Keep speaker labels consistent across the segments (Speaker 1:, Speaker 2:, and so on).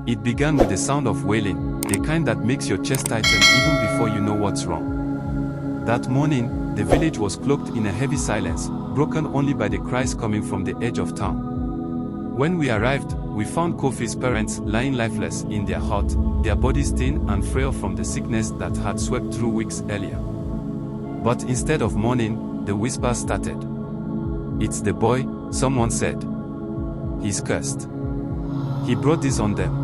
Speaker 1: It began with the sound of wailing, the kind that makes your chest tighten even before you know what's wrong. That morning, the village was cloaked in a heavy silence, broken only by the cries coming from the edge of town. When we arrived, we found Kofi's parents lying lifeless in their hut, their bodies thin and frail from the sickness that had swept through weeks earlier. But instead of mourning, the whispers started. "It's the boy," someone said. "He's cursed. He brought this on them."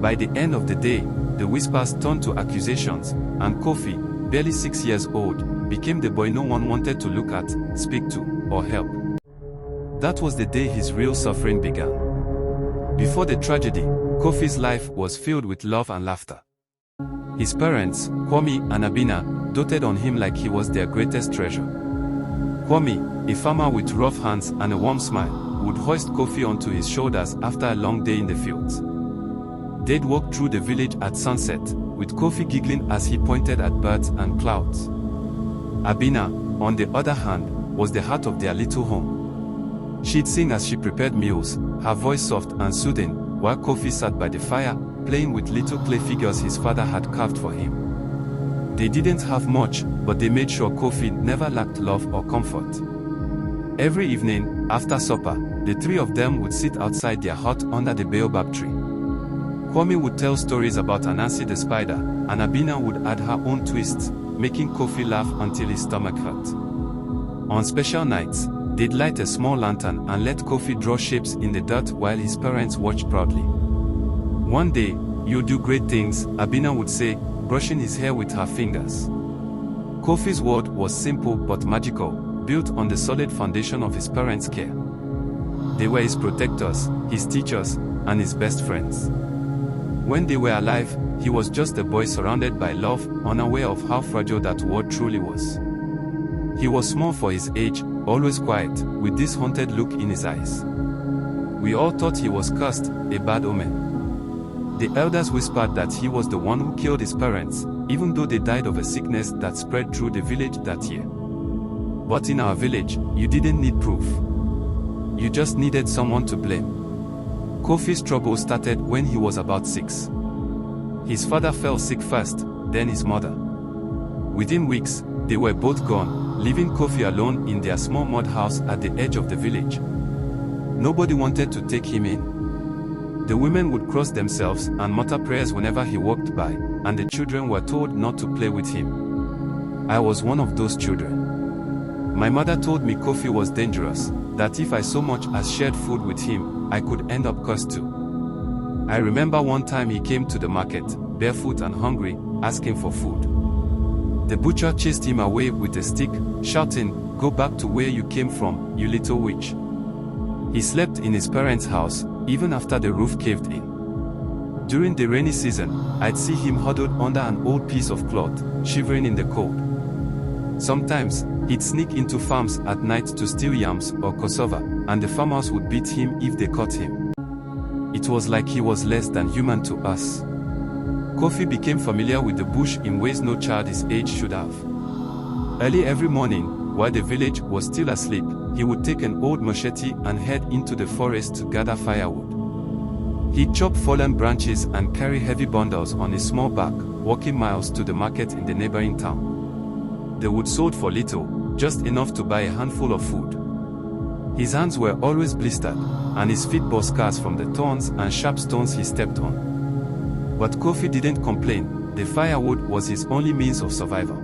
Speaker 1: By the end of the day, the whispers turned to accusations, and Kofi, barely 6 years old, became the boy no one wanted to look at, speak to, or help. That was the day his real suffering began. Before the tragedy, Kofi's life was filled with love and laughter. His parents, Kwame and Abina, doted on him like he was their greatest treasure. Kwame, a farmer with rough hands and a warm smile, would hoist Kofi onto his shoulders after a long day in the fields. They'd walk through the village at sunset, with Kofi giggling as he pointed at birds and clouds. Abina, on the other hand, was the heart of their little home. She'd sing as she prepared meals, her voice soft and soothing, while Kofi sat by the fire, playing with little clay figures his father had carved for him. They didn't have much, but they made sure Kofi never lacked love or comfort. Every evening, after supper, the three of them would sit outside their hut under the baobab tree. Kwame would tell stories about Anansi the spider, and Abina would add her own twists, making Kofi laugh until his stomach hurt. On special nights, they'd light a small lantern and let Kofi draw shapes in the dirt while his parents watched proudly. One day, "You'll do great things," Abina would say, brushing his hair with her fingers. Kofi's world was simple but magical, built on the solid foundation of his parents' care. They were his protectors, his teachers, and his best friends. When they were alive, he was just a boy surrounded by love, unaware of how fragile that world truly was. He was small for his age, always quiet, with this haunted look in his eyes. We all thought he was cursed, a bad omen. The elders whispered that he was the one who killed his parents, even though they died of a sickness that spread through the village that year. But in our village, you didn't need proof. You just needed someone to blame. Kofi's trouble started when he was about 6. His father fell sick first, then his mother. Within weeks, they were both gone, leaving Kofi alone in their small mud house at the edge of the village. Nobody wanted to take him in. The women would cross themselves and mutter prayers whenever he walked by, and the children were told not to play with him. I was one of those children. My mother told me Kofi was dangerous, that if I so much as shared food with him, I could end up cursed too. I remember one time he came to the market, barefoot and hungry, asking for food. The butcher chased him away with a stick, shouting, "Go back to where you came from, you little witch." He slept in his parents' house, even after the roof caved in. During the rainy season, I'd see him huddled under an old piece of cloth, shivering in the cold. Sometimes, he'd sneak into farms at night to steal yams or cassava, and the farmers would beat him if they caught him. It was like he was less than human to us. Kofi became familiar with the bush in ways no child his age should have. Early every morning, while the village was still asleep, he would take an old machete and head into the forest to gather firewood. He'd chop fallen branches and carry heavy bundles on his small back, walking miles to the market in the neighboring town. The wood sold for little, just enough to buy a handful of food. His hands were always blistered, and his feet bore scars from the thorns and sharp stones he stepped on. But Kofi didn't complain. The firewood was his only means of survival.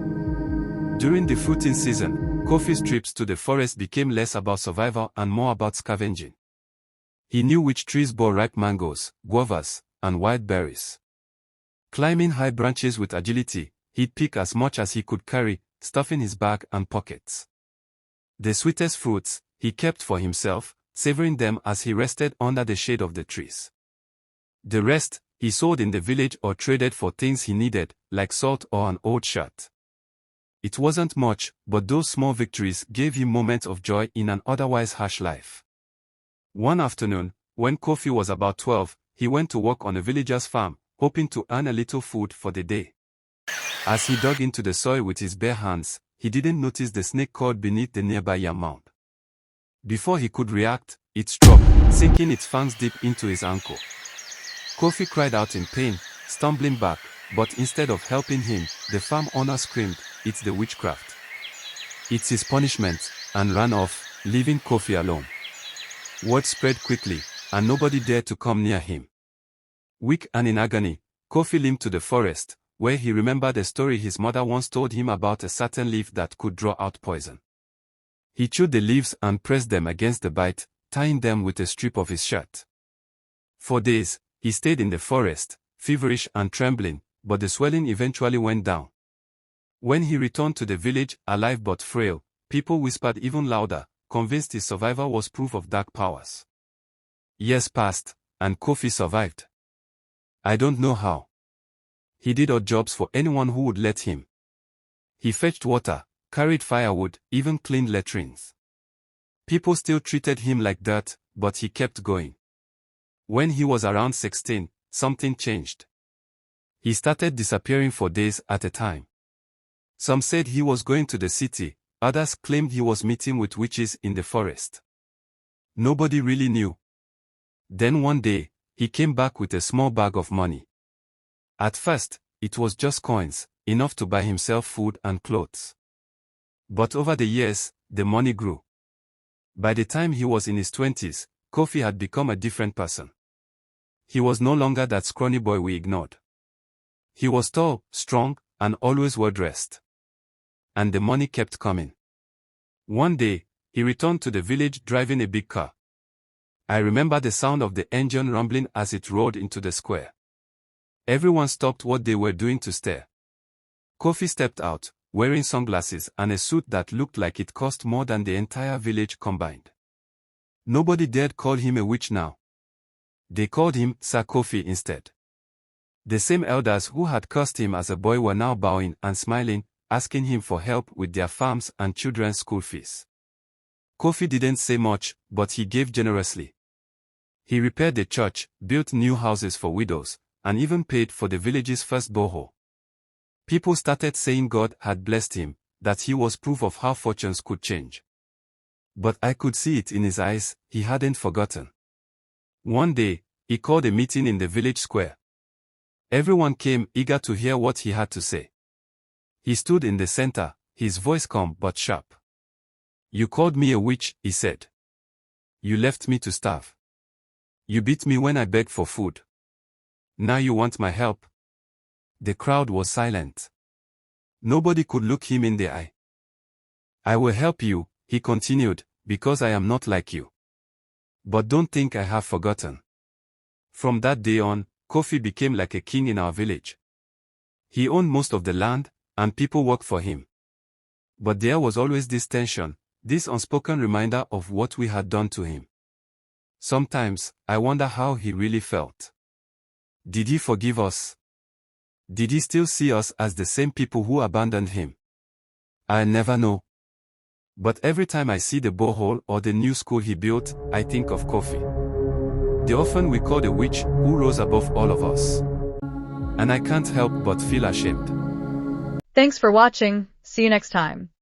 Speaker 1: During the fruiting season, Kofi's trips to the forest became less about survival and more about scavenging. He knew which trees bore ripe mangoes, guavas, and wild berries. Climbing high branches with agility, he'd pick as much as he could carry, stuffing his bag and pockets. The sweetest fruits, he kept for himself, savoring them as he rested under the shade of the trees. The rest, he sold in the village or traded for things he needed, like salt or an old shirt. It wasn't much, but those small victories gave him moments of joy in an otherwise harsh life. One afternoon, when Kofi was about 12, he went to work on a villager's farm, hoping to earn a little food for the day. As he dug into the soil with his bare hands, he didn't notice the snake crawled beneath the nearby yam mound. Before he could react, it struck, sinking its fangs deep into his ankle. Kofi cried out in pain, stumbling back, but instead of helping him, the farm owner screamed, "It's the witchcraft. It's his punishment," and ran off, leaving Kofi alone. Word spread quickly, and nobody dared to come near him. Weak and in agony, Kofi limped to the forest, where he remembered a story his mother once told him about a certain leaf that could draw out poison. He chewed the leaves and pressed them against the bite, tying them with a strip of his shirt. For days, he stayed in the forest, feverish and trembling, but the swelling eventually went down. When he returned to the village, alive but frail, people whispered even louder, convinced his survival was proof of dark powers. Years passed, and Kofi survived. I don't know how. He did odd jobs for anyone who would let him. He fetched water, carried firewood, even cleaned latrines. People still treated him like dirt, but he kept going. When he was around 16, something changed. He started disappearing for days at a time. Some said he was going to the city, others claimed he was meeting with witches in the forest. Nobody really knew. Then one day, he came back with a small bag of money. At first, it was just coins, enough to buy himself food and clothes. But over the years, the money grew. By the time he was in his 20s, Kofi had become a different person. He was no longer that scrawny boy we ignored. He was tall, strong, and always well-dressed. And the money kept coming. One day, he returned to the village driving a big car. I remember the sound of the engine rumbling as it rolled into the square. Everyone stopped what they were doing to stare. Kofi stepped out, wearing sunglasses and a suit that looked like it cost more than the entire village combined. Nobody dared call him a witch now. They called him Sir Kofi instead. The same elders who had cursed him as a boy were now bowing and smiling, asking him for help with their farms and children's school fees. Kofi didn't say much, but he gave generously. He repaired the church, built new houses for widows, and even paid for the village's first borehole. People started saying God had blessed him, that he was proof of how fortunes could change. But I could see it in his eyes, he hadn't forgotten. One day, he called a meeting in the village square. Everyone came eager to hear what he had to say. He stood in the center, his voice calm but sharp. "You called me a witch," he said. "You left me to starve. You beat me when I begged for food. Now you want my help?" The crowd was silent. Nobody could look him in the eye. "I will help you," he continued, "because I am not like you. But don't think I have forgotten." From that day on, Kofi became like a king in our village. He owned most of the land, and people worked for him. But there was always this tension, this unspoken reminder of what we had done to him. Sometimes, I wonder how he really felt. Did he forgive us? Did he still see us as the same people who abandoned him? I'll never know. But every time I see the borehole or the new school he built, I think of Kofi. The orphan we call the witch, who rose above all of us. And I can't help but feel ashamed.
Speaker 2: Thanks for watching. See you next time.